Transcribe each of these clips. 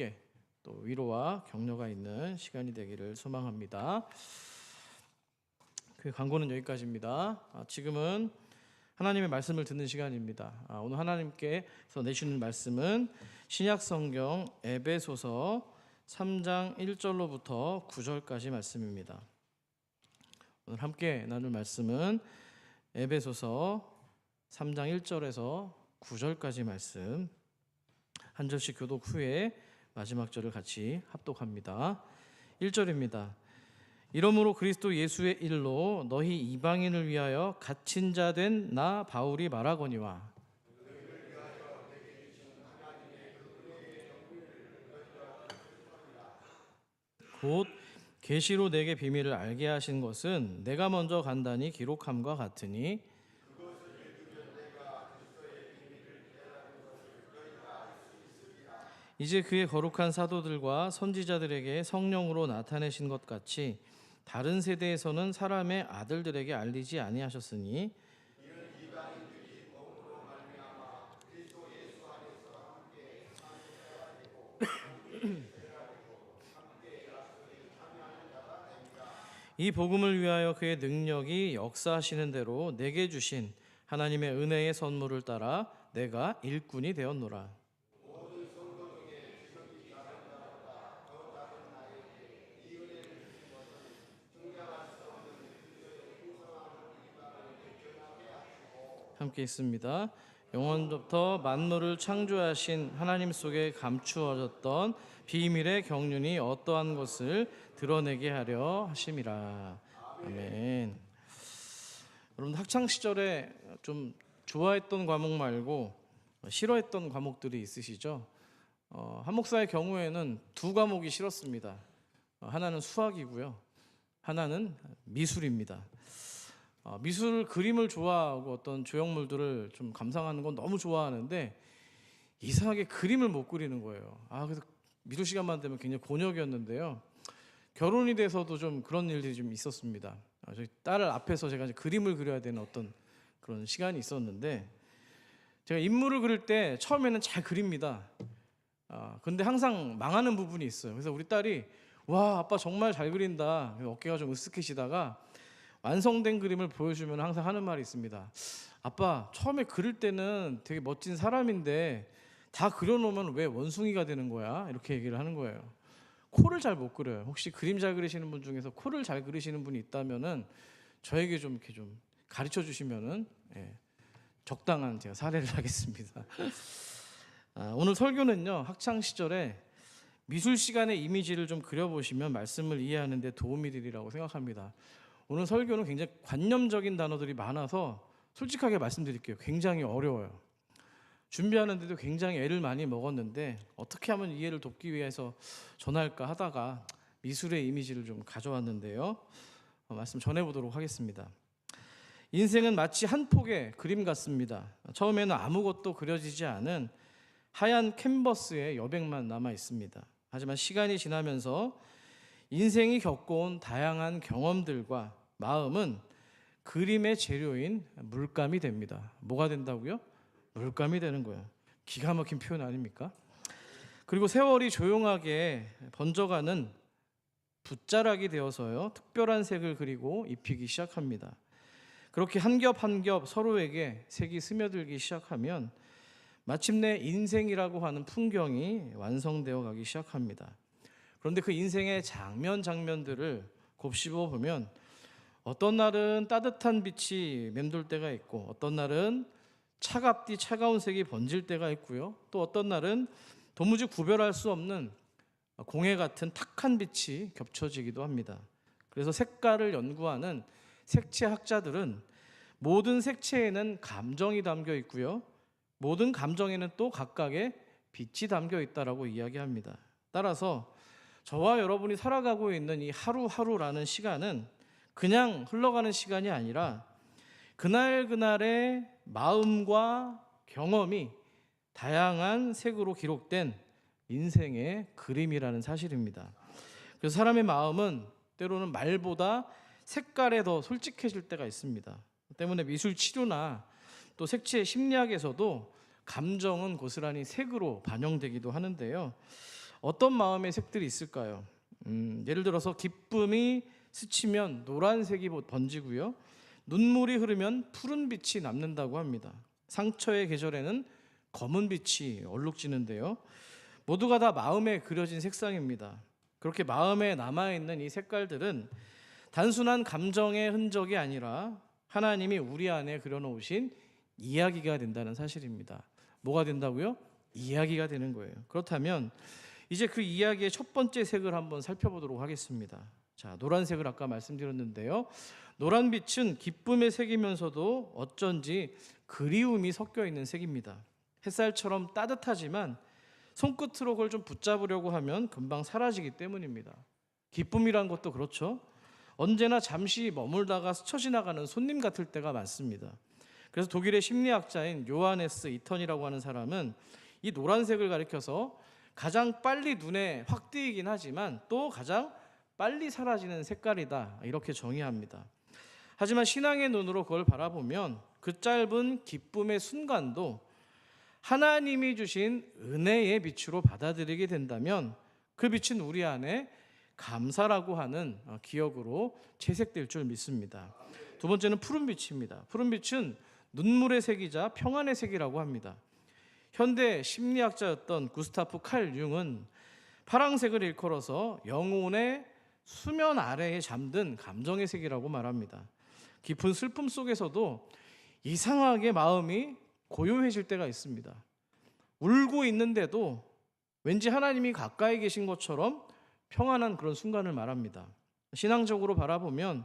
함께 또 위로와 격려가 있는 시간이 되기를 소망합니다. 그 광고는 여기까지입니다. 지금은 하나님의 말씀을 듣는 시간입니다. 오늘 하나님께서 내주는 말씀은 신약성경 에베소서 3장 1절로부터 9절까지 말씀입니다. 오늘 함께 나눌 말씀은 에베소서 3장 1절에서 9절까지 말씀, 한 절씩 교독 후에 마지막 절을 같이 합독합니다. 1절입니다. 이러므로 그리스도 예수의 일로 너희 이방인을 위하여 갇힌 자 된 나 바울이 말하거니와 곧 계시로 내게 비밀을 알게 하신 것은 내가 먼저 간단히 기록함과 같으니 이제 그의 거룩한 사도들과 선지자들에게 성령으로 나타내신 것 같이 다른 세대에서는 사람의 아들들에게 알리지 아니하셨으니 이 복음을 위하여 그의 능력이 역사하시는 대로 내게 주신 하나님의 은혜의 선물을 따라 내가 일꾼이 되었노라. 함께 있습니다. 영원부터 만물을 창조하신 하나님 속에 감추어졌던 비밀의 경륜이 어떠한 것을 드러내게 하려 하심이라. 아멘. 여러분, 학창 시절에 좀 좋아했던 과목 말고 싫어했던 과목들이 있으시죠? 한 목사의 경우에는 두 과목이 싫었습니다. 하나는 수학이고요, 하나는 미술입니다. 미술 그림을 좋아하고 어떤 조형물들을 좀 감상하는 건 너무 좋아하는데 이상하게 그림을 못 그리는 거예요. 그래서 미술 시간만 되면 굉장히 곤욕이었는데요. 결혼이 돼서도 좀 그런 일들이 좀 있었습니다. 저희 딸 앞에서 제가 이제 그림을 그려야 되는 어떤 그런 시간이 있었는데 제가 인물을 그릴 때 처음에는 잘 그립니다. 근데 항상 망하는 부분이 있어요. 그래서 우리 딸이 와, 아빠 정말 잘 그린다. 어깨가 좀 으쓱해지다가 완성된 그림을 보여주면 항상 하는 말이 있습니다. 아빠, 처음에 그릴 때는 되게 멋진 사람인데 다 그려놓으면 왜 원숭이가 되는 거야? 이렇게 얘기를 하는 거예요. 코를 잘 못 그려요. 혹시 그림 잘 그리시는 분 중에서 코를 잘 그리시는 분이 있다면은 저에게 좀 이렇게 좀 가르쳐 주시면은 적당한 제가 사례를 하겠습니다. 오늘 설교는요, 학창 시절에 미술 시간의 이미지를 좀 그려보시면 말씀을 이해하는 데 도움이 되리라고 생각합니다. 오늘 설교는 굉장히 관념적인 단어들이 많아서 솔직하게 말씀드릴게요. 굉장히 어려워요. 준비하는데도 굉장히 애를 많이 먹었는데 어떻게 하면 이해를 돕기 위해서 전할까 하다가 미술의 이미지를 좀 가져왔는데요. 말씀 전해보도록 하겠습니다. 인생은 마치 한 폭의 그림 같습니다. 처음에는 아무것도 그려지지 않은 하얀 캔버스에 여백만 남아 있습니다. 하지만 시간이 지나면서 인생이 겪어온 다양한 경험들과 마음은 그림의 재료인 물감이 됩니다. 뭐가 된다고요? 물감이 되는 거예요. 기가 막힌 표현 아닙니까? 그리고 세월이 조용하게 번져가는 붓자락이 되어서요, 특별한 색을 그리고 입히기 시작합니다. 그렇게 한 겹 한 겹 서로에게 색이 스며들기 시작하면 마침내 인생이라고 하는 풍경이 완성되어 가기 시작합니다. 그런데 그 인생의 장면들을 곱씹어 보면 어떤 날은 따뜻한 빛이 맴돌 때가 있고 어떤 날은 차갑디 차가운 색이 번질 때가 있고요, 또 어떤 날은 도무지 구별할 수 없는 공해 같은 탁한 빛이 겹쳐지기도 합니다. 그래서 색깔을 연구하는 색채학자들은 모든 색채에는 감정이 담겨 있고요, 모든 감정에는 또 각각의 빛이 담겨 있다라고 이야기합니다. 따라서 저와 여러분이 살아가고 있는 이 하루하루라는 시간은 그냥 흘러가는 시간이 아니라 그날그날의 마음과 경험이 다양한 색으로 기록된 인생의 그림이라는 사실입니다. 그래서 사람의 마음은 때로는 말보다 색깔에 더 솔직해질 때가 있습니다. 때문에 미술 치료나 또 색채 심리학에서도 감정은 고스란히 색으로 반영되기도 하는데요. 어떤 마음의 색들이 있을까요? 예를 들어서 기쁨이 스치면 노란색이 번지고요. 눈물이 흐르면 푸른 빛이 남는다고 합니다. 상처의 계절에는 검은 빛이 얼룩지는데요. 모두가 다 마음에 그려진 색상입니다. 그렇게 마음에 남아있는 이 색깔들은 단순한 감정의 흔적이 아니라 하나님이 우리 안에 그려놓으신 이야기가 된다는 사실입니다. 뭐가 된다고요? 이야기가 되는 거예요. 그렇다면 이제 그 이야기의 첫 번째 색을 한번 살펴보도록 하겠습니다. 자, 노란색을 아까 말씀드렸는데요. 노란 빛은 기쁨의 색이면서도 어쩐지 그리움이 섞여 있는 색입니다. 햇살처럼 따뜻하지만 손끝으로 그걸 좀 붙잡으려고 하면 금방 사라지기 때문입니다. 기쁨이란 것도 그렇죠. 언제나 잠시 머물다가 스쳐 지나가는 손님 같을 때가 많습니다. 그래서 독일의 심리학자인 요하네스 이턴이라고 하는 사람은 이 노란색을 가리켜서 가장 빨리 눈에 확 띄이긴 하지만 또 가장 빨리 사라지는 색깔이다, 이렇게 정의합니다. 하지만 신앙의 눈으로 그걸 바라보면 그 짧은 기쁨의 순간도 하나님이 주신 은혜의 빛으로 받아들이게 된다면 그 빛은 우리 안에 감사라고 하는 기억으로 채색될 줄 믿습니다. 두 번째는 푸른 빛입니다. 푸른 빛은 눈물의 색이자 평안의 색이라고 합니다. 현대 심리학자였던 구스타프 칼 융은 파랑색을 일컬어서 영혼의 수면 아래에 잠든 감정의 색이라고 말합니다. 깊은 슬픔 속에서도 이상하게 마음이 고요해질 때가 있습니다. 울고 있는데도 왠지 하나님이 가까이 계신 것처럼 평안한 그런 순간을 말합니다. 신앙적으로 바라보면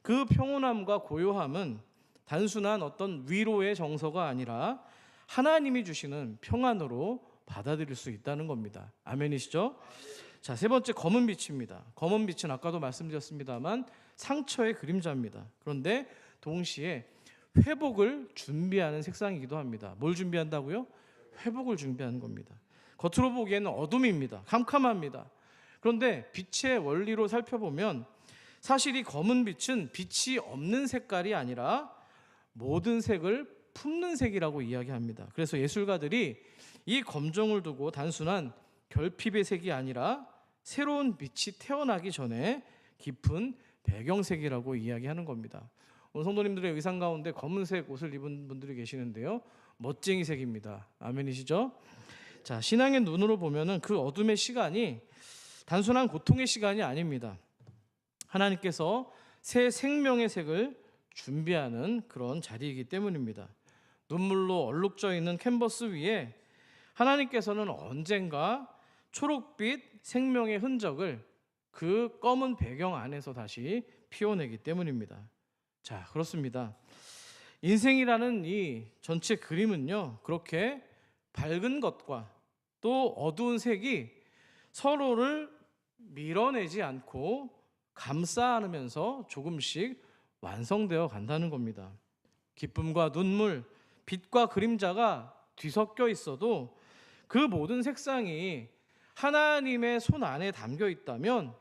그 평온함과 고요함은 단순한 어떤 위로의 정서가 아니라 하나님이 주시는 평안으로 받아들일 수 있다는 겁니다. 아멘이시죠? 자, 세 번째 검은 빛입니다. 검은 빛은 아까도 말씀드렸습니다만 상처의 그림자입니다. 그런데 동시에 회복을 준비하는 색상이기도 합니다. 뭘 준비한다고요? 회복을 준비하는 겁니다. 겉으로 보기에는 어둠입니다. 캄캄합니다. 그런데 빛의 원리로 살펴보면 사실 이 검은 빛은 빛이 없는 색깔이 아니라 모든 색을 품는 색이라고 이야기합니다. 그래서 예술가들이 이 검정을 두고 단순한 결핍의 색이 아니라 새로운 빛이 태어나기 전에 깊은 배경색이라고 이야기하는 겁니다. 오늘 성도님들의 의상 가운데 검은색 옷을 입은 분들이 계시는데요. 멋쟁이색입니다. 아멘이시죠? 자, 신앙의 눈으로 보면은 그 어둠의 시간이 단순한 고통의 시간이 아닙니다. 하나님께서 새 생명의 색을 준비하는 그런 자리이기 때문입니다. 눈물로 얼룩져 있는 캔버스 위에 하나님께서는 언젠가 초록빛 생명의 흔적을 그 검은 배경 안에서 다시 피워내기 때문입니다. 자, 그렇습니다. 인생이라는 이 전체 그림은요, 그렇게 밝은 것과 또 어두운 색이 서로를 밀어내지 않고 감싸 안으면서 조금씩 완성되어 간다는 겁니다. 기쁨과 눈물, 빛과 그림자가 뒤섞여 있어도 그 모든 색상이 하나님의 손 안에 담겨 있다면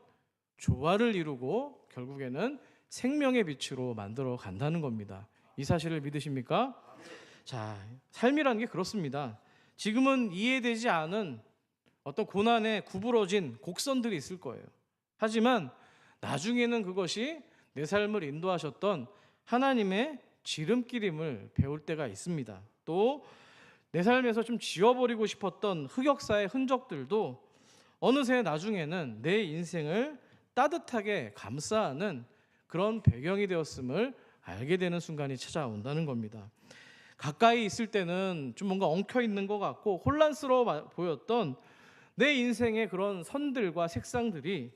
조화를 이루고 결국에는 생명의 빛으로 만들어 간다는 겁니다. 이 사실을 믿으십니까? 자, 삶이라는 게 그렇습니다. 지금은 이해되지 않은 어떤 고난에 구부러진 곡선들이 있을 거예요. 하지만 나중에는 그것이 내 삶을 인도하셨던 하나님의 지름길임을 배울 때가 있습니다. 또 내 삶에서 좀 지워버리고 싶었던 흑역사의 흔적들도 어느새 나중에는 내 인생을 따뜻하게 감싸는 그런 배경이 되었음을 알게 되는 순간이 찾아온다는 겁니다. 가까이 있을 때는 좀 뭔가 엉켜 있는 것 같고 혼란스러워 보였던 내 인생의 그런 선들과 색상들이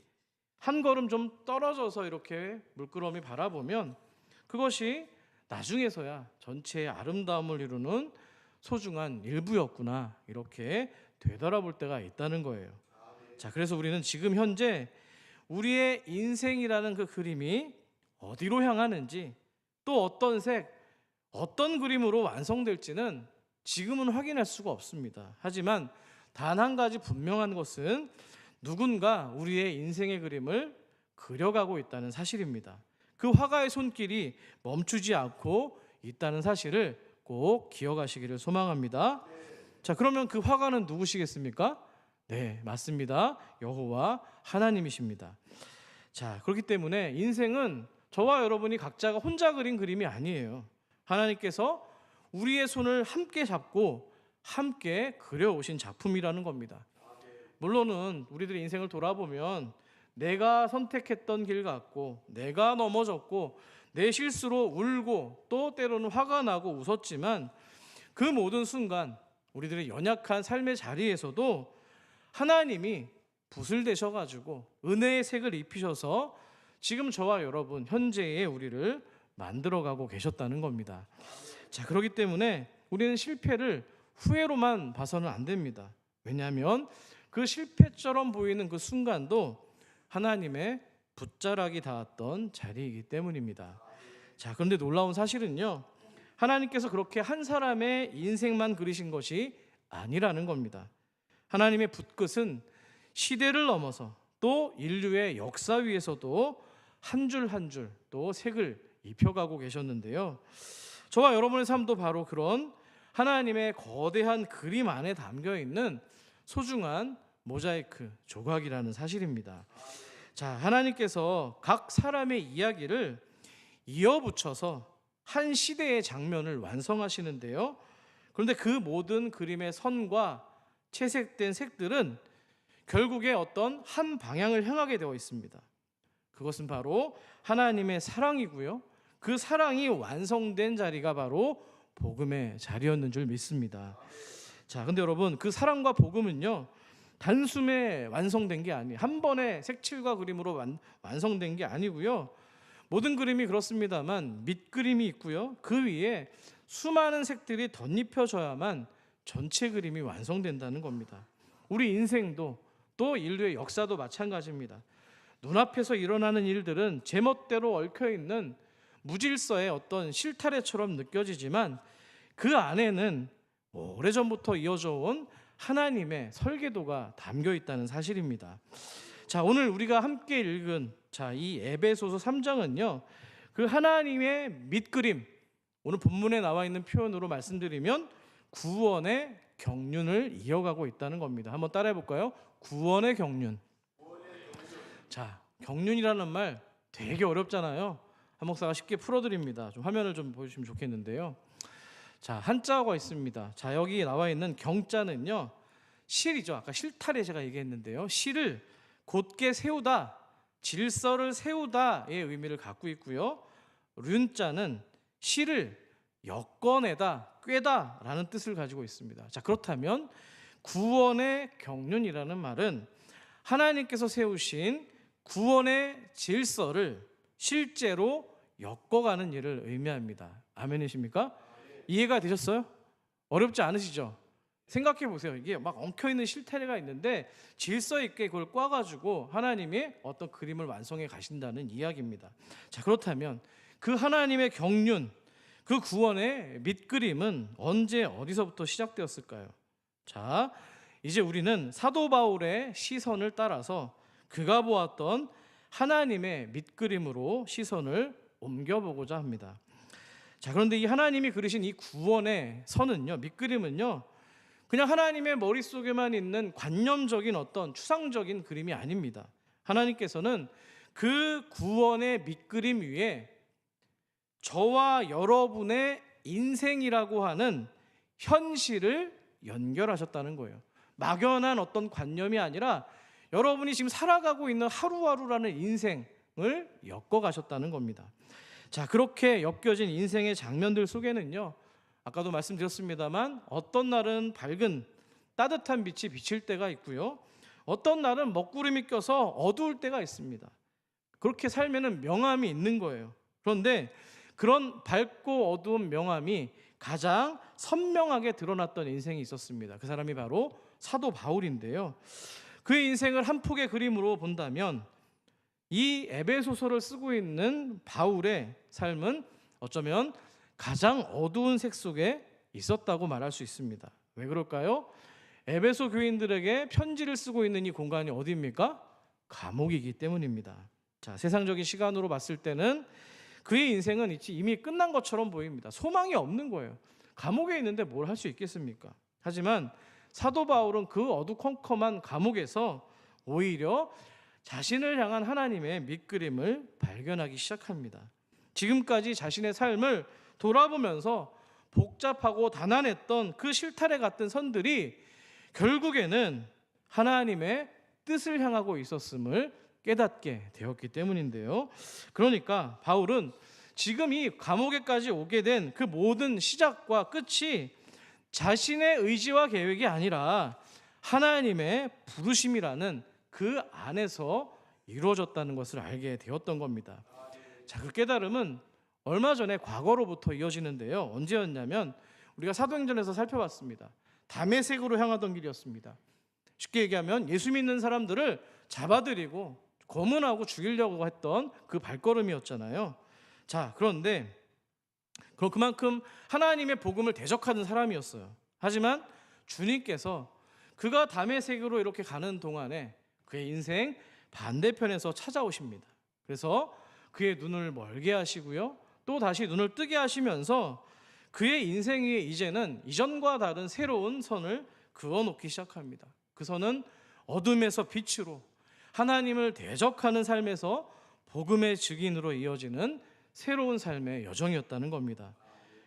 한 걸음 좀 떨어져서 이렇게 물끄러미 바라보면 그것이 나중에서야 전체의 아름다움을 이루는 소중한 일부였구나, 이렇게 되돌아볼 때가 있다는 거예요. 자, 그래서 우리는 지금 현재 우리의 인생이라는 그 그림이 어디로 향하는지, 또 어떤 색, 어떤 그림으로 완성될지는 지금은 확인할 수가 없습니다. 하지만 단 한 가지 분명한 것은 누군가 우리의 인생의 그림을 그려가고 있다는 사실입니다. 그 화가의 손길이 멈추지 않고 있다는 사실을 꼭 기억하시기를 소망합니다. 자, 그러면 그 화가는 누구시겠습니까? 네, 맞습니다. 여호와 하나님이십니다. 자, 그렇기 때문에 인생은 저와 여러분이 각자가 혼자 그린 그림이 아니에요. 하나님께서 우리의 손을 함께 잡고 함께 그려오신 작품이라는 겁니다. 물론은 우리들의 인생을 돌아보면 내가 선택했던 길 같고 내가 넘어졌고 내 실수로 울고 또 때로는 화가 나고 웃었지만 그 모든 순간 우리들의 연약한 삶의 자리에서도 하나님이 붓을 대셔가지고 은혜의 색을 입히셔서 지금 저와 여러분 현재의 우리를 만들어가고 계셨다는 겁니다. 자, 그렇기 때문에 우리는 실패를 후회로만 봐서는 안 됩니다. 왜냐하면 그 실패처럼 보이는 그 순간도 하나님의 붓자락이 닿았던 자리이기 때문입니다. 자, 그런데 놀라운 사실은요, 하나님께서 그렇게 한 사람의 인생만 그리신 것이 아니라는 겁니다. 하나님의 붓끝은 시대를 넘어서 또 인류의 역사 위에서도 한 줄 한 줄 또 색을 입혀가고 계셨는데요, 저와 여러분의 삶도 바로 그런 하나님의 거대한 그림 안에 담겨있는 소중한 모자이크 조각이라는 사실입니다. 자, 하나님께서 각 사람의 이야기를 이어붙여서 한 시대의 장면을 완성하시는데요, 그런데 그 모든 그림의 선과 채색된 색들은 결국에 어떤 한 방향을 향하게 되어 있습니다. 그것은 바로 하나님의 사랑이고요, 그 사랑이 완성된 자리가 바로 복음의 자리였는 줄 믿습니다. 자, 근데 여러분, 그 사랑과 복음은요, 단숨에 완성된 게 아니에요. 한 번에 색칠과 그림으로 완성된 게 아니고요, 모든 그림이 그렇습니다만 밑그림이 있고요, 그 위에 수많은 색들이 덧입혀져야만 전체 그림이 완성된다는 겁니다. 우리 인생도 또 인류의 역사도 마찬가지입니다. 눈앞에서 일어나는 일들은 제멋대로 얽혀있는 무질서의 어떤 실타래처럼 느껴지지만 그 안에는 오래전부터 이어져 온 하나님의 설계도가 담겨 있다는 사실입니다. 자, 오늘 우리가 함께 읽은 이 에베소서 3장은요, 그 하나님의 밑그림, 오늘 본문에 나와 있는 표현으로 말씀드리면 구원의 경륜을 이어가고 있다는 겁니다. 한번 따라해 볼까요? 구원의 경륜. 자, 경륜이라는 말 되게 어렵잖아요. 한 목사가 쉽게 풀어드립니다. 좀 화면을 좀 보여주시면 좋겠는데요. 자, 한자어가 있습니다. 자, 여기 나와 있는 경자는요, 실이죠. 아까 실타래 제가 얘기했는데요, 실을 곧게 세우다, 질서를 세우다의 의미를 갖고 있고요, 륜자는 실을 엮어내다, 꿰다라는 뜻을 가지고 있습니다. 자, 그렇다면 구원의 경륜이라는 말은 하나님께서 세우신 구원의 질서를 실제로 엮어가는 일을 의미합니다. 아멘이십니까? 이해가 되셨어요? 어렵지 않으시죠? 생각해 보세요. 이게 막 엉켜있는 실타래가 있는데 질서 있게 그걸 꽈가지고 하나님이 어떤 그림을 완성해 가신다는 이야기입니다. 자, 그렇다면 그 하나님의 경륜, 그 구원의 밑그림은 언제 어디서부터 시작되었을까요? 자, 이제 우리는 사도 바울의 시선을 따라서 그가 보았던 하나님의 밑그림으로 시선을 옮겨보고자 합니다. 자, 그런데 이 하나님이 그리신 이 구원의 선은요, 밑그림은요, 그냥 하나님의 머릿속에만 있는 관념적인 어떤 추상적인 그림이 아닙니다. 하나님께서는 그 구원의 밑그림 위에 저와 여러분의 인생이라고 하는 현실을 연결하셨다는 거예요. 막연한 어떤 관념이 아니라 여러분이 지금 살아가고 있는 하루하루라는 인생을 엮어가셨다는 겁니다. 자, 그렇게 엮여진 인생의 장면들 속에는요, 아까도 말씀드렸습니다만 어떤 날은 밝은 따뜻한 빛이 비칠 때가 있고요, 어떤 날은 먹구름이 껴서 어두울 때가 있습니다. 그렇게 살면은 명암이 있는 거예요. 그런데 그런 밝고 어두운 명암이 가장 선명하게 드러났던 인생이 있었습니다. 그 사람이 바로 사도 바울인데요, 그의 인생을 한 폭의 그림으로 본다면 이 에베소서를 쓰고 있는 바울의 삶은 어쩌면 가장 어두운 색 속에 있었다고 말할 수 있습니다. 왜 그럴까요? 에베소 교인들에게 편지를 쓰고 있는 이 공간이 어디입니까? 감옥이기 때문입니다. 자, 세상적인 시간으로 봤을 때는 그의 인생은 이미 끝난 것처럼 보입니다. 소망이 없는 거예요. 감옥에 있는데 뭘 할 수 있겠습니까? 하지만 사도 바울은 그 어두컴컴한 감옥에서 오히려 자신을 향한 하나님의 밑그림을 발견하기 시작합니다. 지금까지 자신의 삶을 돌아보면서 복잡하고 가난했던 그 실타래 같은 선들이 결국에는 하나님의 뜻을 향하고 있었음을 깨닫게 되었기 때문인데요. 그러니까 바울은 지금 이 감옥에까지 오게 된 그 모든 시작과 끝이 자신의 의지와 계획이 아니라 하나님의 부르심이라는 그 안에서 이루어졌다는 것을 알게 되었던 겁니다. 자, 그 깨달음은 얼마 전에 과거로부터 이어지는데요. 언제였냐면 우리가 사도행전에서 살펴봤습니다. 다메섹으로 향하던 길이었습니다. 쉽게 얘기하면 예수 믿는 사람들을 잡아들이고 고문하고 죽이려고 했던 그 발걸음이었잖아요. 자, 그런데 그만큼 하나님의 복음을 대적하는 사람이었어요. 하지만 주님께서 그가 다메섹으로 이렇게 가는 동안에 그의 인생 반대편에서 찾아오십니다. 그래서 그의 눈을 멀게 하시고요, 또 다시 눈을 뜨게 하시면서 그의 인생 위에 이제는 이전과 다른 새로운 선을 그어놓기 시작합니다. 그 선은 어둠에서 빛으로, 하나님을 대적하는 삶에서 복음의 증인으로 이어지는 새로운 삶의 여정이었다는 겁니다.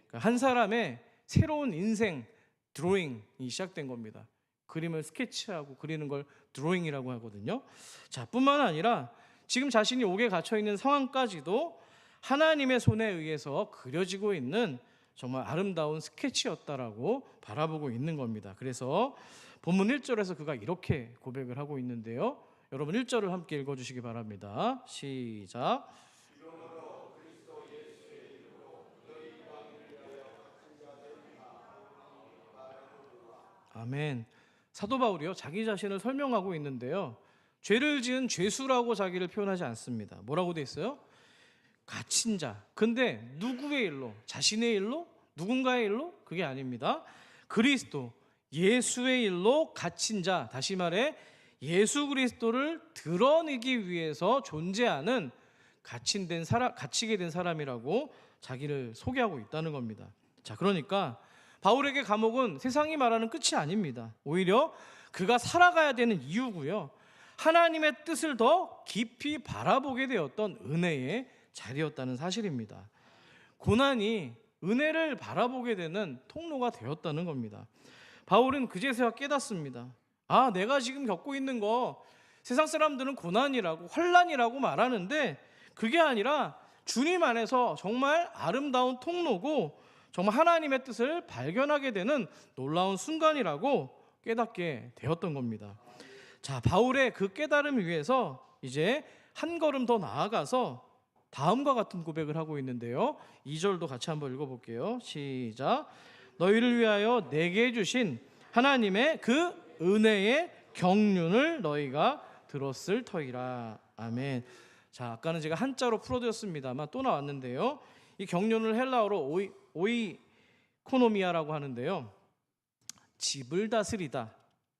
그러니까 한 사람의 새로운 인생 드로잉이 시작된 겁니다. 그림을 스케치하고 그리는 걸 드로잉이라고 하거든요. 자, 뿐만 아니라 지금 자신이 옥에 갇혀 있는 상황까지도 하나님의 손에 의해서 그려지고 있는 정말 아름다운 스케치였다라고 바라보고 있는 겁니다. 그래서 본문 1절에서 그가 이렇게 고백을 하고 있는데요. 여러분 1절을 함께 읽어주시기 바랍니다. 시작. 아멘. 사도 바울이요, 자기 자신을 설명하고 있는데요, 죄를 지은 죄수라고 자기를 표현하지 않습니다. 뭐라고 돼 있어요? 갇힌 자. 근데 누구의 일로? 자신의 일로? 누군가의 일로? 그게 아닙니다. 그리스도, 예수의 일로 갇힌 자. 다시 말해 예수 그리스도를 드러내기 위해서 존재하는 갇히게 된 사람이라고 자기를 소개하고 있다는 겁니다. 자, 그러니까 바울에게 감옥은 세상이 말하는 끝이 아닙니다. 오히려 그가 살아가야 되는 이유고요, 하나님의 뜻을 더 깊이 바라보게 되었던 은혜의 자리였다는 사실입니다. 고난이 은혜를 바라보게 되는 통로가 되었다는 겁니다. 바울은 그제서야 깨닫습니다. 아, 내가 지금 겪고 있는 거 세상 사람들은 고난이라고 환난이라고 말하는데 그게 아니라 주님 안에서 정말 아름다운 통로고 정말 하나님의 뜻을 발견하게 되는 놀라운 순간이라고 깨닫게 되었던 겁니다. 자, 바울의 그 깨달음을 위해서 이제 한 걸음 더 나아가서 다음과 같은 고백을 하고 있는데요. 2절도 같이 한번 읽어볼게요. 시작. 너희를 위하여 내게 주신 하나님의 그 은혜의 경륜을 너희가 들었을 터이라. 아멘. 자, 아까는 제가 한자로 풀어드렸습니다만 또 나왔는데요, 이 경륜을 헬라어로 오이코노미아라고 하는데요, 집을 다스리다,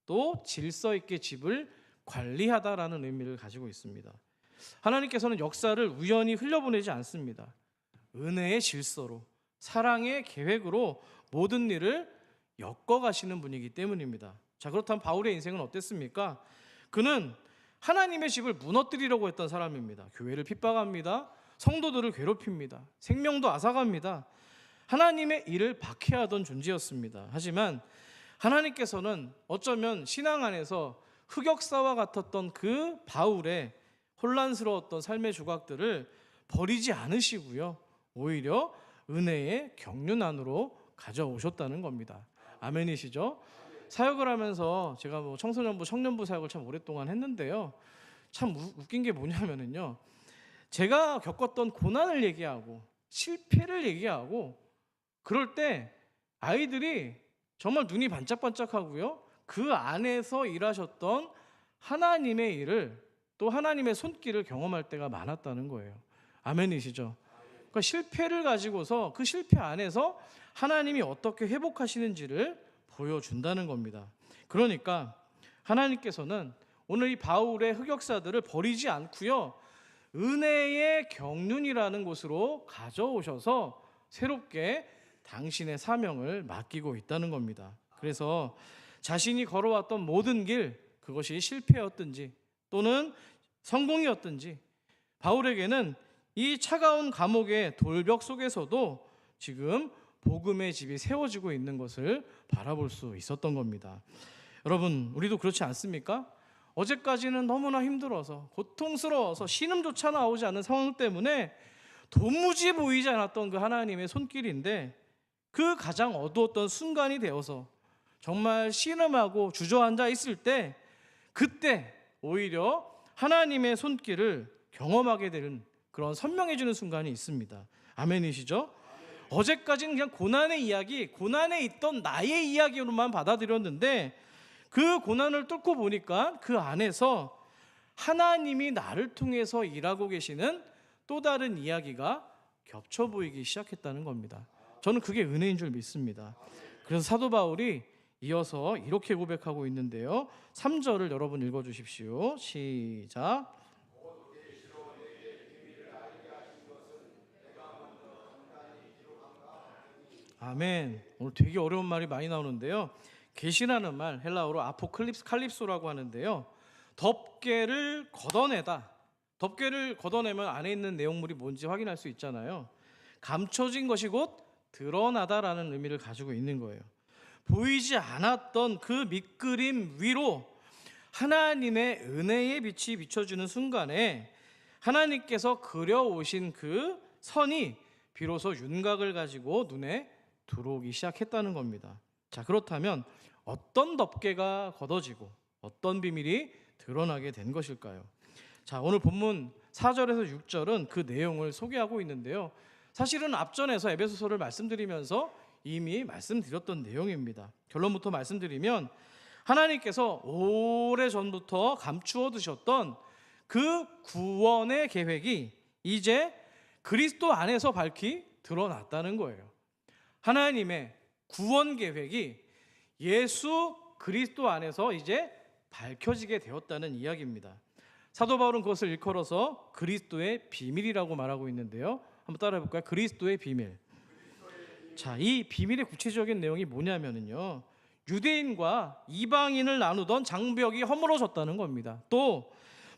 또 질서 있게 집을 관리하다라는 의미를 가지고 있습니다. 하나님께서는 역사를 우연히 흘려보내지 않습니다. 은혜의 질서로, 사랑의 계획으로 모든 일을 엮어가시는 분이기 때문입니다. 자, 그렇다면 바울의 인생은 어땠습니까? 그는 하나님의 집을 무너뜨리려고 했던 사람입니다. 교회를 핍박합니다. 성도들을 괴롭힙니다. 생명도 앗아갑니다. 하나님의 일을 박해하던 존재였습니다. 하지만 하나님께서는 어쩌면 신앙 안에서 흑역사와 같았던 그 바울의 혼란스러웠던 삶의 조각들을 버리지 않으시고요, 오히려 은혜의 경륜 안으로 가져오셨다는 겁니다. 아멘이시죠? 사역을 하면서 제가 청소년부, 청년부 사역을 참 오랫동안 했는데요, 참 웃긴 게 뭐냐면요, 제가 겪었던 고난을 얘기하고 실패를 얘기하고 그럴 때 아이들이 정말 눈이 반짝반짝하고요, 그 안에서 일하셨던 하나님의 일을, 또 하나님의 손길을 경험할 때가 많았다는 거예요. 아멘이시죠? 그러니까 실패를 가지고서 그 실패 안에서 하나님이 어떻게 회복하시는지를 보여준다는 겁니다. 그러니까 하나님께서는 오늘 이 바울의 흑역사들을 버리지 않고요, 은혜의 경륜이라는 곳으로 가져오셔서 새롭게 당신의 사명을 맡기고 있다는 겁니다. 그래서 자신이 걸어왔던 모든 길, 그것이 실패였든지 또는 성공이었든지, 바울에게는 이 차가운 감옥의 돌벽 속에서도 지금 복음의 집이 세워지고 있는 것을 바라볼 수 있었던 겁니다. 여러분, 우리도 그렇지 않습니까? 어제까지는 너무나 힘들어서 고통스러워서 신음조차 나오지 않는 상황 때문에 도무지 보이지 않았던 그 하나님의 손길인데, 그 가장 어두웠던 순간이 되어서 정말 신음하고 주저앉아 있을 때, 그때 오히려 하나님의 손길을 경험하게 되는 그런 선명해지는 순간이 있습니다. 아멘이시죠? 어제까지는 그냥 고난의 이야기, 고난에 있던 나의 이야기로만 받아들였는데, 그 고난을 뚫고 보니까 그 안에서 하나님이 나를 통해서 일하고 계시는 또 다른 이야기가 겹쳐 보이기 시작했다는 겁니다. 저는 그게 은혜인 줄 믿습니다. 그래서 사도 바울이 이어서 이렇게 고백하고 있는데요, 3절을 여러분 읽어주십시오. 시작. 아멘. 오늘 되게 어려운 말이 많이 나오는데요, 계시라는 말, 헬라어로 칼립소라고 하는데요, 덮개를 걷어내다. 덮개를 걷어내면 안에 있는 내용물이 뭔지 확인할 수 있잖아요. 감춰진 것이 곧 드러나다라는 의미를 가지고 있는 거예요. 보이지 않았던 그 밑그림 위로 하나님의 은혜의 빛이 비춰주는 순간에 하나님께서 그려오신 그 선이 비로소 윤곽을 가지고 눈에 들어오기 시작했다는 겁니다. 자, 그렇다면 어떤 덮개가 걷어지고 어떤 비밀이 드러나게 된 것일까요? 자, 오늘 본문 4절에서 6절은 그 내용을 소개하고 있는데요, 사실은 앞전에서 에베소서를 말씀드리면서 이미 말씀드렸던 내용입니다. 결론부터 말씀드리면, 하나님께서 오래전부터 감추어 두셨던 그 구원의 계획이 이제 그리스도 안에서 밝히 드러났다는 거예요. 하나님의 구원 계획이 예수 그리스도 안에서 이제 밝혀지게 되었다는 이야기입니다. 사도 바울은 그것을 일컬어서 그리스도의 비밀이라고 말하고 있는데요, 한번 따라해 볼까요? 그리스도의 비밀. 자, 이 비밀의 구체적인 내용이 뭐냐면요, 유대인과 이방인을 나누던 장벽이 허물어졌다는 겁니다. 또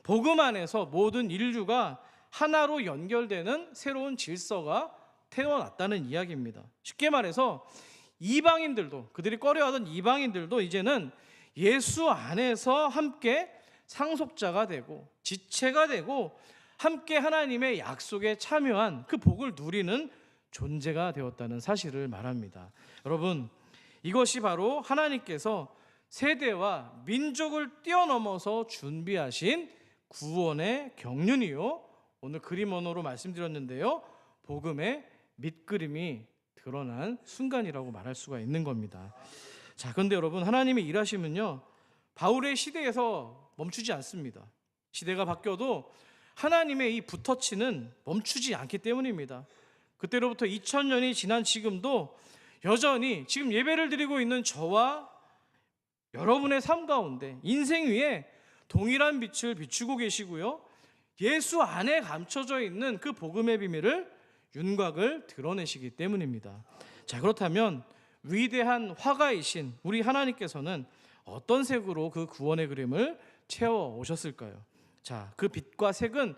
복음 안에서 모든 인류가 하나로 연결되는 새로운 질서가 태어났다는 이야기입니다. 쉽게 말해서 이방인들도, 그들이 꺼려하던 이방인들도 이제는 예수 안에서 함께 상속자가 되고 지체가 되고 함께 하나님의 약속에 참여한 그 복을 누리는 존재가 되었다는 사실을 말합니다. 여러분, 이것이 바로 하나님께서 세대와 민족을 뛰어넘어서 준비하신 구원의 경륜이요, 오늘 그림 언어로 말씀드렸는데요, 복음의 밑그림이 드러난 순간이라고 말할 수가 있는 겁니다. 자, 그런데 여러분, 하나님의 일하심은요, 바울의 시대에서 멈추지 않습니다. 시대가 바뀌어도 하나님의 이 붓터치는 멈추지 않기 때문입니다. 그때로부터 2000년이 지난 지금도 여전히 지금 예배를 드리고 있는 저와 여러분의 삶 가운데 인생 위에 동일한 빛을 비추고 계시고요, 예수 안에 감춰져 있는 그 복음의 비밀을, 윤곽을 드러내시기 때문입니다. 자, 그렇다면 위대한 화가이신 우리 하나님께서는 어떤 색으로 그 구원의 그림을 채워 오셨을까요? 자, 그 빛과 색은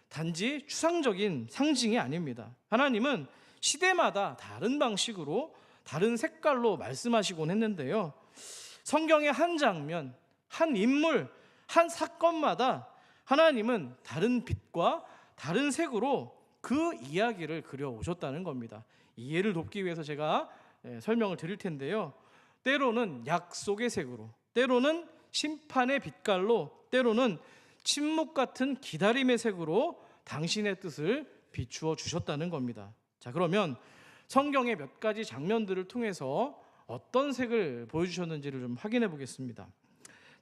단지 추상적인 상징이 아닙니다. 하나님은 시대마다 다른 방식으로 다른 색깔로 말씀하시곤 했는데요, 성경의 한 장면, 한 인물, 한 사건마다 하나님은 다른 빛과 다른 색으로 그 이야기를 그려오셨다는 겁니다. 이해를 돕기 위해서 제가 설명을 드릴 텐데요, 때로는 약속의 색으로, 때로는 심판의 빛깔로, 때로는 침묵 같은 기다림의 색으로 당신의 뜻을 비추어 주셨다는 겁니다. 자, 그러면 성경의 몇 가지 장면들을 통해서 어떤 색을 보여주셨는지를 좀 확인해 보겠습니다.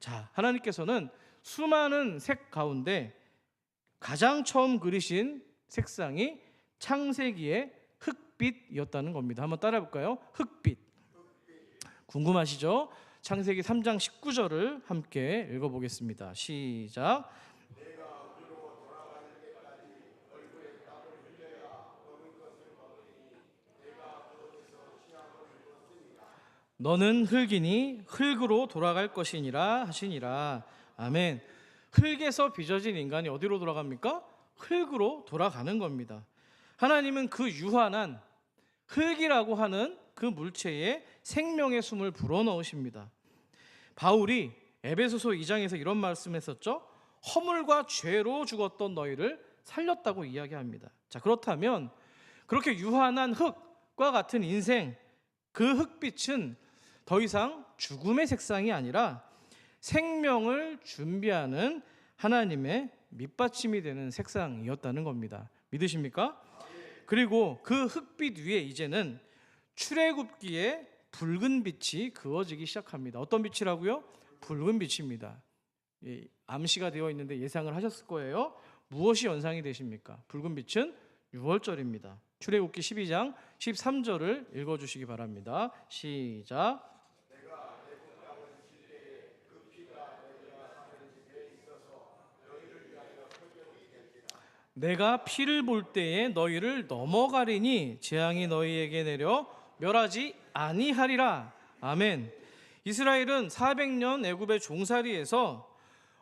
자, 하나님께서는 수많은 색 가운데 가장 처음 그리신 색상이 창세기의 흑빛이었다는 겁니다. 한번 따라해 볼까요? 흑빛. 궁금하시죠? 창세기 3장 19절을 함께 읽어보겠습니다. 시작. 너는 흙이니 흙으로 돌아갈 것이니라 하시니라. 아멘. 흙에서 빚어진 인간이 어디로 돌아갑니까? 흙으로 돌아가는 겁니다. 하나님은 그 유한한 흙이라고 하는 그 물체에 생명의 숨을 불어넣으십니다. 바울이 에베소서 2장에서 이런 말씀했었죠. 허물과 죄로 죽었던 너희를 살렸다고 이야기합니다. 자, 그렇다면 그렇게 유한한 흙과 같은 인생, 그 흙빛은 더 이상 죽음의 색상이 아니라 생명을 준비하는 하나님의 밑받침이 되는 색상이었다는 겁니다. 믿으십니까? 그리고 그 흙빛 위에 이제는 출애굽기에 붉은 빛이 그어지기 시작합니다. 어떤 빛이라고요? 붉은 빛입니다. 암시가 되어 있는데 예상을 하셨을 거예요. 무엇이 연상이 되십니까? 붉은 빛은 유월절입니다. 출애굽기 12장 13절을 읽어주시기 바랍니다. 시작. 내가 피를 볼 때에 너희를 넘어가리니 재앙이 너희에게 내려 멸하지 아니하리라. 아멘. 이스라엘은 400년 애굽의 종살이에서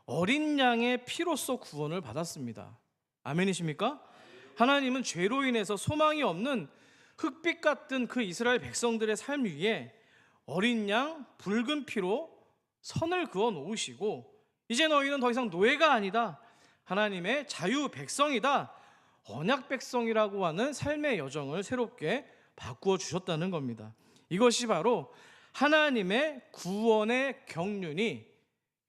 어린 양의 피로써 구원을 받았습니다. 아멘이십니까? 하나님은 죄로 인해서 소망이 없는 흙빛 같은 그 이스라엘 백성들의 삶 위에 어린 양 붉은 피로 선을 그어 놓으시고 이제 너희는 더 이상 노예가 아니다. 하나님의 자유 백성이다. 언약 백성이라고 하는 삶의 여정을 새롭게 바꾸어 주셨다는 겁니다. 이것이 바로 하나님의 구원의 경륜이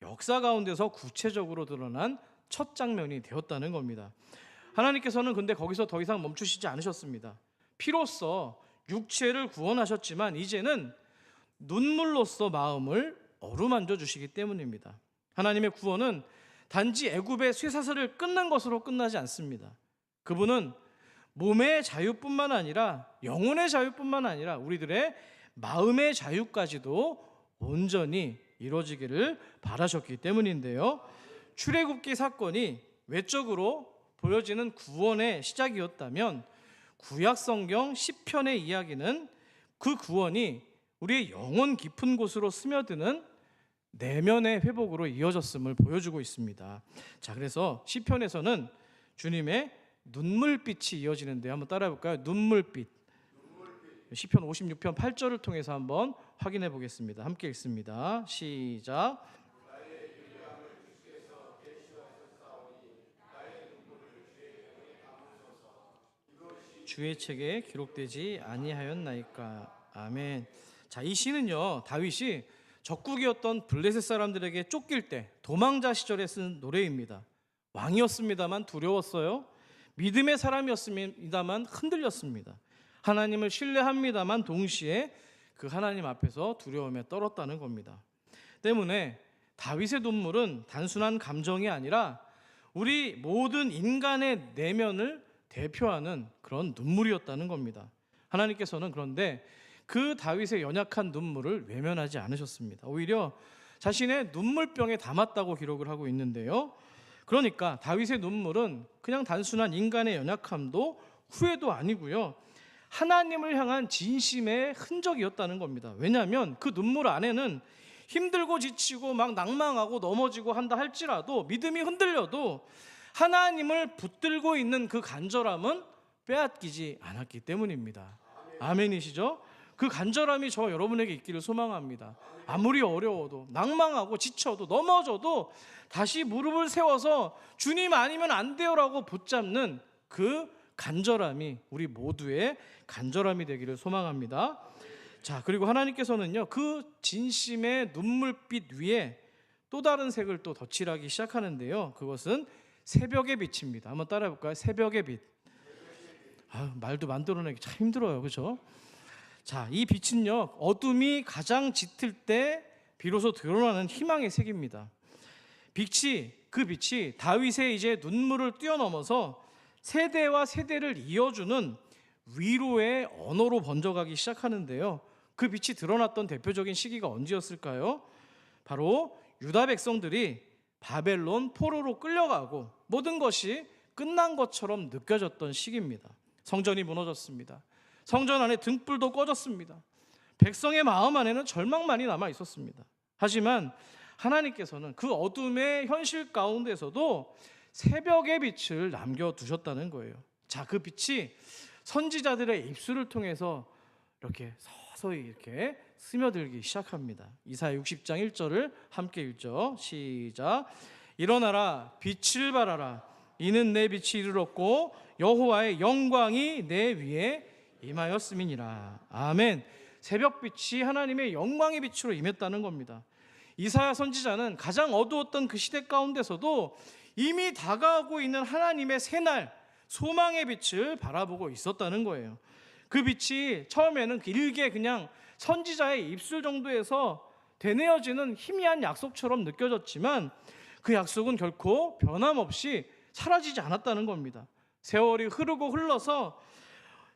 역사 가운데서 구체적으로 드러난 첫 장면이 되었다는 겁니다. 하나님께서는 근데 거기서 더 이상 멈추시지 않으셨습니다. 피로써 육체를 구원하셨지만 이제는 눈물로써 마음을 어루만져 주시기 때문입니다. 하나님의 구원은 단지 애굽의 쇠사슬을 끊는 것으로 끝나지 않습니다. 그분은 몸의 자유뿐만 아니라 영혼의 자유뿐만 아니라 우리들의 마음의 자유까지도 온전히 이루어지기를 바라셨기 때문인데요. 출애굽기 사건이 외적으로 보여지는 구원의 시작이었다면 구약 성경 시편의 이야기는 그 구원이 우리의 영혼 깊은 곳으로 스며드는 내면의 회복으로 이어졌음을 보여주고 있습니다. 자, 그래서 시편에서는 주님의 눈물빛이 이어지는데 한번 따라해 볼까요? 눈물빛. 시편 56편 8절을 통해서 한번 확인해 보겠습니다. 함께 읽습니다. 시작. 주의 책에 기록되지 아니하였나이까. 아멘. 자, 이 시는요, 다윗이 적국이었던 블레셋 사람들에게 쫓길 때 도망자 시절에 쓴 노래입니다. 왕이었습니다만 두려웠어요. 믿음의 사람이었습니다만 흔들렸습니다. 하나님을 신뢰합니다만 동시에 그 하나님 앞에서 두려움에 떨었다는 겁니다. 때문에 다윗의 눈물은 단순한 감정이 아니라 우리 모든 인간의 내면을 대표하는 그런 눈물이었다는 겁니다. 하나님께서는 그런데 그 다윗의 연약한 눈물을 외면하지 않으셨습니다. 오히려 자신의 눈물병에 담았다고 기록을 하고 있는데요. 그러니까 다윗의 눈물은 그냥 단순한 인간의 연약함도 후회도 아니고요. 하나님을 향한 진심의 흔적이었다는 겁니다. 왜냐하면 그 눈물 안에는 힘들고 지치고 막 낭망하고 넘어지고 한다 할지라도 믿음이 흔들려도 하나님을 붙들고 있는 그 간절함은 빼앗기지 않았기 때문입니다. 아멘이시죠? 그 간절함이 저 여러분에게 있기를 소망합니다. 아무리 어려워도 낭망하고 지쳐도 넘어져도 다시 무릎을 세워서 주님 아니면 안 돼요라고 붙잡는 그 간절함이 우리 모두의 간절함이 되기를 소망합니다. 자, 그리고 하나님께서는요, 그 진심의 눈물빛 위에 또 다른 색을 또 덧칠하기 시작하는데요. 그것은 새벽의 빛입니다. 한번 따라해 볼까요? 새벽의 빛. 말도 만들어내기 참 힘들어요. 그렇죠? 자, 이 빛은요, 어둠이 가장 짙을 때 비로소 드러나는 희망의 색입니다. 그 빛이 다윗의 이제 눈물을 뛰어넘어서 세대와 세대를 이어주는 위로의 언어로 번져가기 시작하는데요. 그 빛이 드러났던 대표적인 시기가 언제였을까요? 바로 유다 백성들이 바벨론 포로로 끌려가고 모든 것이 끝난 것처럼 느껴졌던 시기입니다. 성전이 무너졌습니다. 성전 안에 등불도 꺼졌습니다. 백성의 마음 안에는 절망만이 남아 있었습니다. 하지만 하나님께서는 그 어둠의 현실 가운데서도 새벽의 빛을 남겨두셨다는 거예요. 자, 그 빛이 선지자들의 입술을 통해서 이렇게 서서히 이렇게 스며들기 시작합니다. 이사야 60장 1절을 함께 읽죠. 시작. 일어나라, 빛을 발하라. 이는 내 빛이 이르렀고 여호와의 영광이 내 위에 임하였음이니라. 아멘. 새벽빛이 하나님의 영광의 빛으로 임했다는 겁니다. 이사야 선지자는 가장 어두웠던 그 시대 가운데서도 이미 다가오고 있는 하나님의 새날 소망의 빛을 바라보고 있었다는 거예요. 그 빛이 처음에는 길게 그냥 선지자의 입술 정도에서 되뇌어지는 희미한 약속처럼 느껴졌지만 그 약속은 결코 변함없이 사라지지 않았다는 겁니다. 세월이 흐르고 흘러서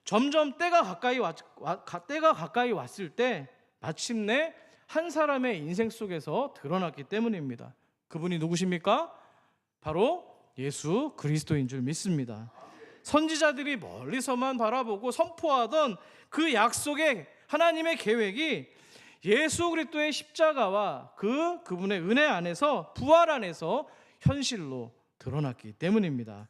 점점 때가 가까이 왔을 때 마침내 한 사람의 인생 속에서 드러났기 때문입니다. 그분이 누구십니까? 바로 예수 그리스도인 줄 믿습니다. 선지자들이 멀리서만 바라보고 선포하던 그 약속의 하나님의 계획이 예수 그리스도의 십자가와 그분의 은혜 안에서 부활 안에서 현실로 드러났기 때문입니다.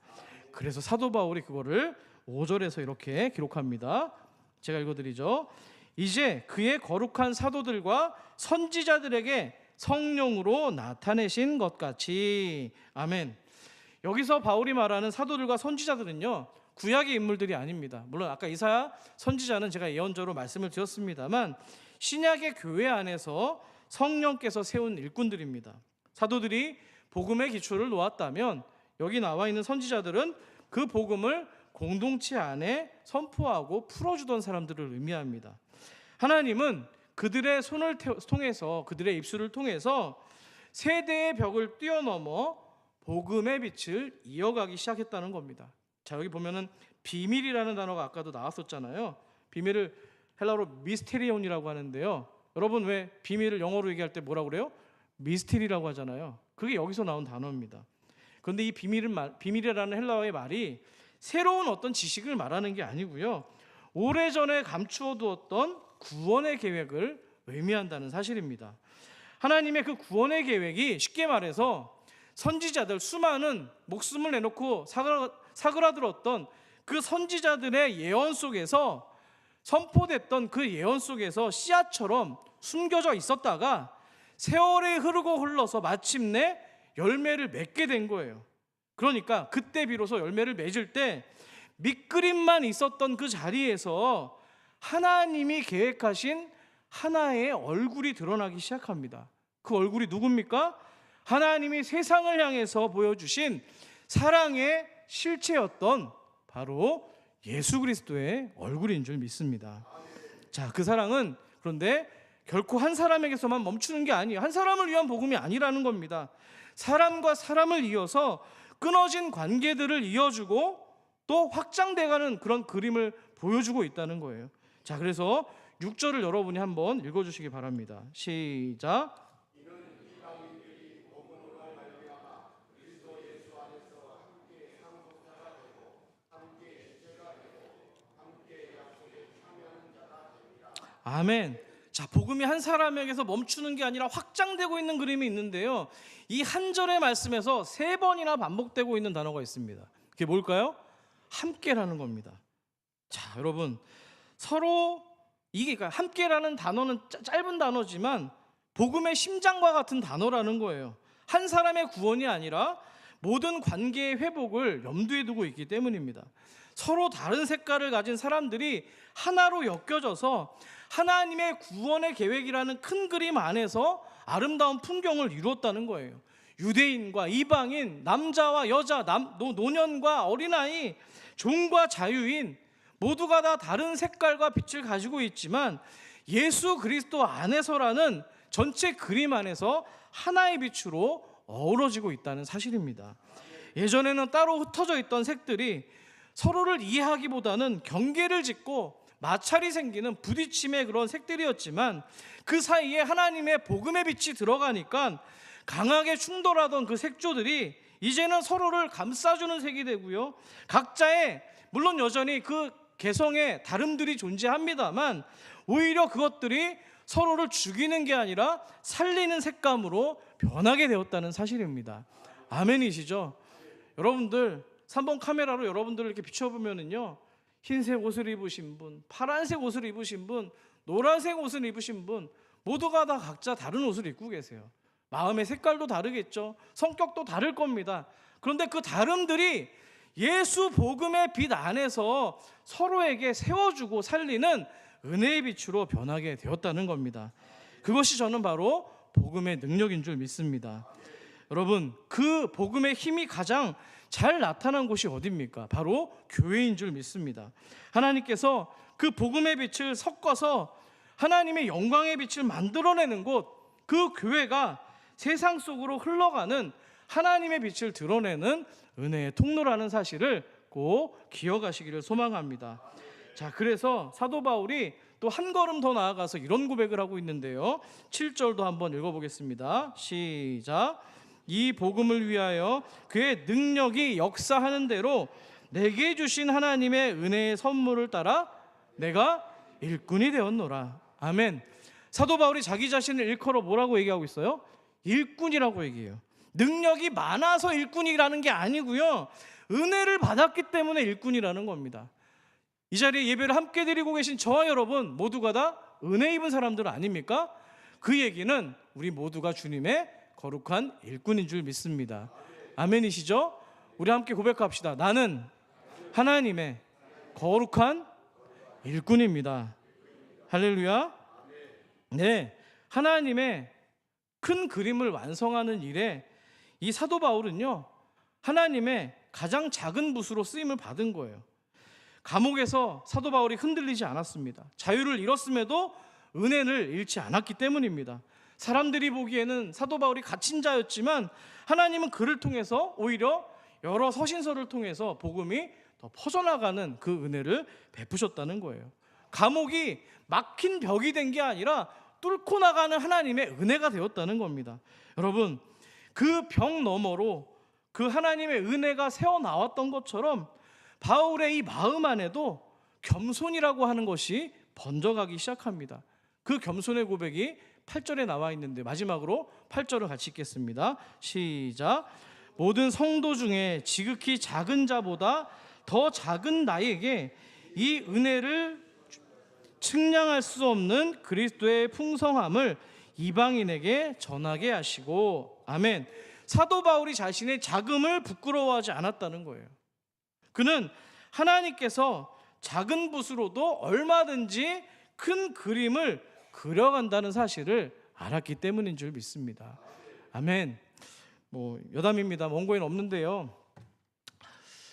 그래서 사도 바울이 그거를 5절에서 이렇게 기록합니다. 제가 읽어드리죠. 이제 그의 거룩한 사도들과 선지자들에게 성령으로 나타내신 것 같이. 아멘. 여기서 바울이 말하는 사도들과 선지자들은요, 구약의 인물들이 아닙니다. 물론 아까 이사야 선지자는 제가 예언자로 말씀을 드렸습니다만 신약의 교회 안에서 성령께서 세운 일꾼들입니다. 사도들이 복음의 기초를 놓았다면 여기 나와 있는 선지자들은 그 복음을 공동체 안에 선포하고 풀어주던 사람들을 의미합니다. 하나님은 그들의 손을 통해서, 그들의 입술을 통해서 세대의 벽을 뛰어넘어 복음의 빛을 이어가기 시작했다는 겁니다. 자, 여기 보면은 비밀이라는 단어가 아까도 나왔었잖아요. 비밀을 헬라어로 미스테리온이라고 하는데요. 여러분 왜 비밀을 영어로 얘기할 때 뭐라고 그래요? 미스테리라고 하잖아요. 그게 여기서 나온 단어입니다. 그런데 이 비밀이라는 헬라어의 말이 새로운 어떤 지식을 말하는 게 아니고요, 오래전에 감추어 두었던 구원의 계획을 의미한다는 사실입니다. 하나님의 그 구원의 계획이 쉽게 말해서 선지자들, 수많은 목숨을 내놓고 사그라들었던 그 선지자들의 예언 속에서 선포됐던 그 예언 속에서 씨앗처럼 숨겨져 있었다가 세월이 흐르고 흘러서 마침내 열매를 맺게 된 거예요. 그러니까 그때 비로소 열매를 맺을 때 밑그림만 있었던 그 자리에서 하나님이 계획하신 하나의 얼굴이 드러나기 시작합니다. 그 얼굴이 누굽니까? 하나님이 세상을 향해서 보여주신 사랑의 실체였던 바로 예수 그리스도의 얼굴인 줄 믿습니다. 자, 그 사랑은 그런데 결코 한 사람에게서만 멈추는 게 아니에요. 한 사람을 위한 복음이 아니라는 겁니다. 사람과 사람을 이어서 끊어진 관계들을 이어주고 또 확장돼가는 그런 그림을 보여주고 있다는 거예요. 자, 그래서 6절을 여러분이 한번 읽어주시기 바랍니다. 시작. 아멘. 자, 복음이 한 사람에게서 멈추는 게 아니라 확장되고 있는 그림이 있는데요, 이 한 절의 말씀에서 3번이나 반복되고 있는 단어가 있습니다. 그게 뭘까요? 함께라는 겁니다. 자, 여러분, 서로 이게 그러니까 함께라는 단어는 짧은 단어지만 복음의 심장과 같은 단어라는 거예요. 한 사람의 구원이 아니라 모든 관계의 회복을 염두에 두고 있기 때문입니다. 서로 다른 색깔을 가진 사람들이 하나로 엮여져서 하나님의 구원의 계획이라는 큰 그림 안에서 아름다운 풍경을 이루었다는 거예요. 유대인과 이방인, 남자와 여자, 노년과 어린아이, 종과 자유인 모두가 다 다른 색깔과 빛을 가지고 있지만 예수 그리스도 안에서라는 전체 그림 안에서 하나의 빛으로 어우러지고 있다는 사실입니다. 예전에는 따로 흩어져 있던 색들이 서로를 이해하기보다는 경계를 짓고 마찰이 생기는 부딪힘의 그런 색들이었지만 그 사이에 하나님의 복음의 빛이 들어가니까 강하게 충돌하던 그 색조들이 이제는 서로를 감싸주는 색이 되고요, 각자의 물론 여전히 그 개성의 다름들이 존재합니다만 오히려 그것들이 서로를 죽이는 게 아니라 살리는 색감으로 변하게 되었다는 사실입니다. 아멘이시죠? 여러분들 3번 카메라로 여러분들을 이렇게 비춰보면은요, 흰색 옷을 입으신 분, 파란색 옷을 입으신 분, 노란색 옷을 입으신 분, 모두가 다 각자 다른 옷을 입고 계세요. 마음의 색깔도 다르겠죠. 성격도 다를 겁니다. 그런데 그 다름들이 예수 복음의 빛 안에서 서로에게 세워주고 살리는 은혜의 빛으로 변하게 되었다는 겁니다. 그것이 저는 바로 복음의 능력인 줄 믿습니다. 여러분, 그 복음의 힘이 가장 잘 나타난 곳이 어디입니까? 바로 교회인 줄 믿습니다. 하나님께서 그 복음의 빛을 섞어서 하나님의 영광의 빛을 만들어내는 곳, 그 교회가 세상 속으로 흘러가는 하나님의 빛을 드러내는 은혜의 통로라는 사실을 꼭 기억하시기를 소망합니다. 자, 그래서 사도 바울이 또 한 걸음 더 나아가서 이런 고백을 하고 있는데요, 7절도 한번 읽어보겠습니다. 시작. 이 복음을 위하여 그의 능력이 역사하는 대로 내게 주신 하나님의 은혜의 선물을 따라 내가 일꾼이 되었노라. 아멘. 사도 바울이 자기 자신을 일컬어 뭐라고 얘기하고 있어요? 일꾼이라고 얘기해요. 능력이 많아서 일꾼이라는 게 아니고요, 은혜를 받았기 때문에 일꾼이라는 겁니다. 이 자리에 예배를 함께 드리고 계신 저와 여러분 모두가 다 은혜 입은 사람들 아닙니까? 그 얘기는 우리 모두가 주님의 거룩한 일꾼인 줄 믿습니다. 아멘이시죠? 우리 함께 고백합시다. 나는 하나님의 거룩한 일꾼입니다. 할렐루야. 네, 하나님의 큰 그림을 완성하는 일에 이 사도 바울은요, 하나님의 가장 작은 붓으로 쓰임을 받은 거예요. 감옥에서 사도 바울이 흔들리지 않았습니다. 자유를 잃었음에도 은혜를 잃지 않았기 때문입니다. 사람들이 보기에는 사도 바울이 갇힌 자였지만 하나님은 그를 통해서 오히려 여러 서신서를 통해서 복음이 더 퍼져나가는 그 은혜를 베푸셨다는 거예요. 감옥이 막힌 벽이 된 게 아니라 뚫고 나가는 하나님의 은혜가 되었다는 겁니다. 여러분, 그 벽 너머로 그 하나님의 은혜가 새어나왔던 것처럼 바울의 이 마음 안에도 겸손이라고 하는 것이 번져가기 시작합니다. 그 겸손의 고백이 8절에 나와 있는데 마지막으로 8절을 같이 읽겠습니다. 시작. 모든 성도 중에 지극히 작은 자보다 더 작은 나에게 이 은혜를 측량할 수 없는 그리스도의 풍성함을 이방인에게 전하게 하시고. 아멘. 사도 바울이 자신의 작음을 부끄러워하지 않았다는 거예요. 그는 하나님께서 작은 붓으로도 얼마든지 큰 그림을 그려간다는 사실을 알았기 때문인 줄 믿습니다. 아멘. 여담입니다. 원고에는 없는데요,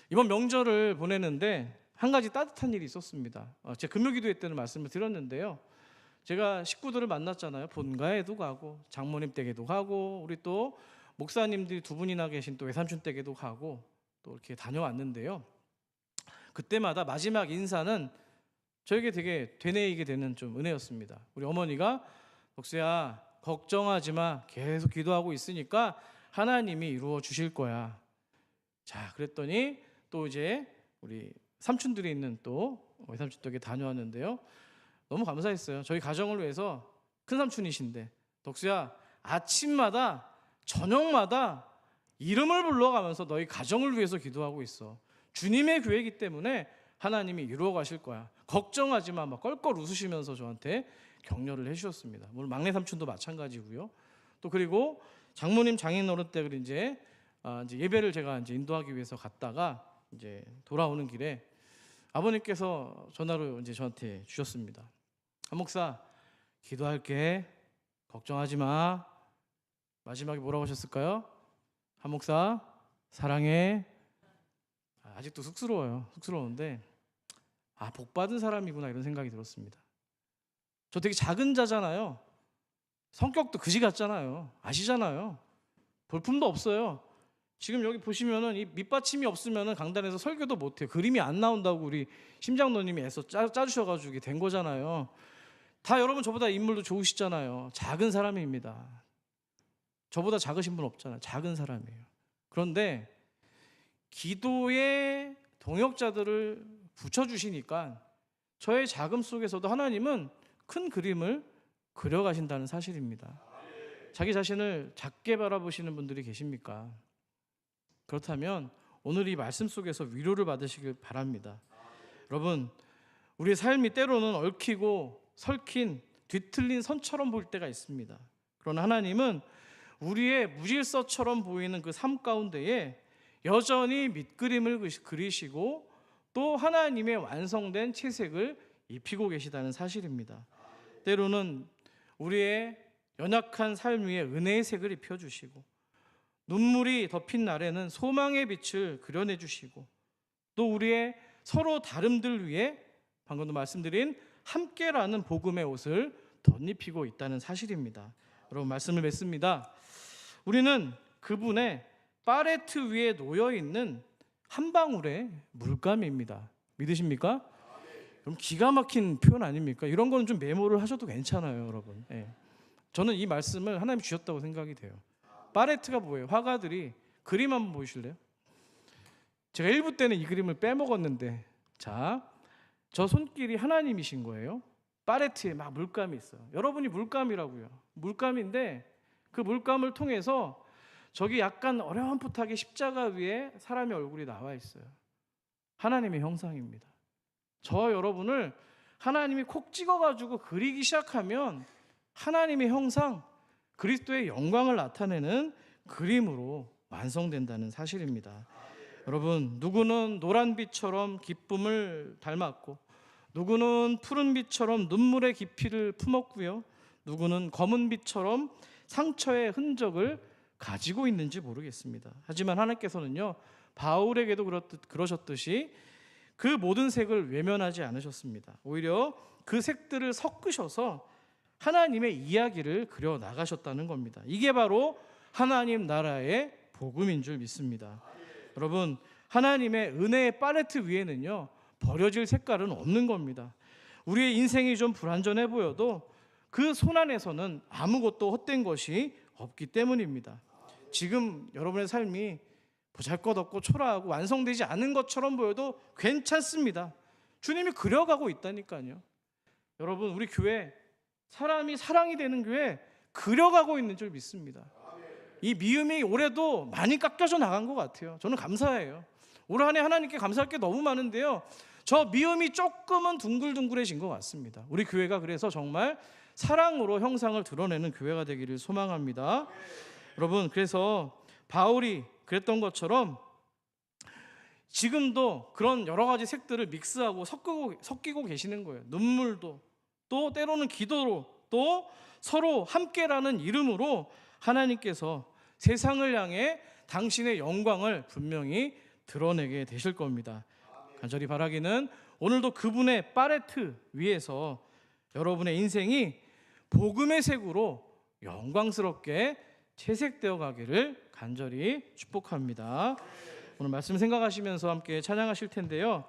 이번 명절을 보내는데 한 가지 따뜻한 일이 있었습니다. 제가 금요기도회 때는 말씀을 드렸는데요, 제가 식구들을 만났잖아요. 본가에도 가고 장모님 댁에도 가고 우리 또 목사님들이 두 분이나 계신 또 외삼촌 댁에도 가고 또 이렇게 다녀왔는데요, 그때마다 마지막 인사는 저에게 되게 되뇌이게 되는 좀 은혜였습니다. 우리 어머니가 덕수야 걱정하지 마, 계속 기도하고 있으니까 하나님이 이루어 주실 거야. 자, 그랬더니 또 이제 우리 삼촌들이 있는 또 외삼촌 댁에 다녀왔는데요, 너무 감사했어요. 저희 가정을 위해서 큰 삼촌이신데 덕수야 아침마다 저녁마다 이름을 불러가면서 너희 가정을 위해서 기도하고 있어. 주님의 교회이기 때문에 하나님이 이루어 가실 거야. 걱정하지 마. 막 껄껄 웃으시면서 저한테 격려를 해주셨습니다. 물론 막내 삼촌도 마찬가지고요. 또 그리고 장모님 장인어른 댁을 이제 예배를 제가 이제 인도하기 위해서 갔다가 이제 돌아오는 길에 아버님께서 전화로 이제 저한테 주셨습니다. 한 목사 기도할게. 걱정하지 마. 마지막에 뭐라고 하셨을까요? 한 목사 사랑해. 아직도 쑥스러워요. 쑥스러운데 복 받은 사람이구나 이런 생각이 들었습니다. 저 되게 작은 자잖아요. 성격도 그지 같잖아요. 아시잖아요. 볼품도 없어요. 지금 여기 보시면은 이 밑받침이 없으면은 강단에서 설교도 못해요. 그림이 안 나온다고 우리 심장노님이 애써 짜주셔가지고 이게 된 거잖아요. 다 여러분 저보다 인물도 좋으시잖아요. 작은 사람입니다. 저보다 작으신 분 없잖아요. 작은 사람이에요. 그런데 기도의 동역자들을 붙여주시니까 저의 자금 속에서도 하나님은 큰 그림을 그려가신다는 사실입니다. 자기 자신을 작게 바라보시는 분들이 계십니까? 그렇다면 오늘 이 말씀 속에서 위로를 받으시길 바랍니다. 여러분, 우리의 삶이 때로는 얽히고 설킨 뒤틀린 선처럼 보일 때가 있습니다. 그러나 하나님은 우리의 무질서처럼 보이는 그 삶 가운데에 여전히 밑그림을 그리시고 또 하나님의 완성된 채색을 입히고 계시다는 사실입니다. 때로는 우리의 연약한 삶 위에 은혜의 색을 입혀주시고 눈물이 덮인 날에는 소망의 빛을 그려내주시고 또 우리의 서로 다름들 위에 방금도 말씀드린 함께라는 복음의 옷을 덧입히고 있다는 사실입니다. 여러분, 말씀을 맺습니다. 우리는 그분의 파레트 위에 놓여있는 한 방울의 물감입니다. 믿으십니까? 그럼 기가 막힌 표현 아닙니까? 이런 거는 좀 메모를 하셔도 괜찮아요, 여러분. 저는 이 말씀을 하나님이 주셨다고 생각이 돼요. 파레트가 뭐예요? 화가들이 그림 한번 보이실래요? 제가 1부 때는 이 그림을 빼먹었는데, 자, 저 손길이 하나님이신 거예요. 파레트에 막 물감이 있어요. 여러분이 물감이라고요. 물감인데 그 물감을 통해서 저기 약간 어렴풋하게 십자가 위에 사람의 얼굴이 나와 있어요. 하나님의 형상입니다. 저 여러분을 하나님이 콕 찍어가지고 그리기 시작하면 하나님의 형상, 그리스도의 영광을 나타내는 그림으로 완성된다는 사실입니다. 여러분, 누구는 노란빛처럼 기쁨을 닮았고 누구는 푸른빛처럼 눈물의 깊이를 품었고요, 누구는 검은빛처럼 상처의 흔적을 가지고 있는지 모르겠습니다. 하지만 하나님께서는요, 바울에게도 그러셨듯이 그 모든 색을 외면하지 않으셨습니다. 오히려 그 색들을 섞으셔서 하나님의 이야기를 그려 나가셨다는 겁니다. 이게 바로 하나님 나라의 복음인 줄 믿습니다. 여러분, 하나님의 은혜의 팔레트 위에는요, 버려질 색깔은 없는 겁니다. 우리의 인생이 좀 불완전해 보여도 그 손 안에서는 아무것도 헛된 것이 없기 때문입니다. 지금 여러분의 삶이 보잘것없고 초라하고 완성되지 않은 것처럼 보여도 괜찮습니다. 주님이 그려가고 있다니까요. 여러분, 우리 교회 사람이 사랑이 되는 교회 그려가고 있는 줄 믿습니다. 이 미음이 올해도 많이 깎여져 나간 것 같아요. 저는 감사해요. 올 한 해 하나님께 감사할 게 너무 많은데요, 저 미음이 조금은 둥글둥글해진 것 같습니다. 우리 교회가 그래서 정말 사랑으로 형상을 드러내는 교회가 되기를 소망합니다. 여러분, 그래서 바울이 그랬던 것처럼 지금도 그런 여러 가지 색들을 믹스하고 섞이고 계시는 거예요. 눈물도, 또 때로는 기도로, 또 서로 함께라는 이름으로 하나님께서 세상을 향해 당신의 영광을 분명히 드러내게 되실 겁니다. 간절히 바라기는 오늘도 그분의 팔레트 위에서 여러분의 인생이 복음의 색으로 영광스럽게 채색되어 가기를 간절히 축복합니다. 오늘 말씀 생각하시면서 함께 찬양하실 텐데요,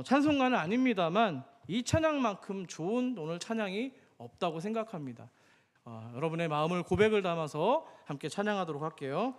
찬송가는 아닙니다만 이 찬양만큼 좋은 오늘 찬양이 없다고 생각합니다. 여러분의 마음을 고백을 담아서 함께 찬양하도록 할게요.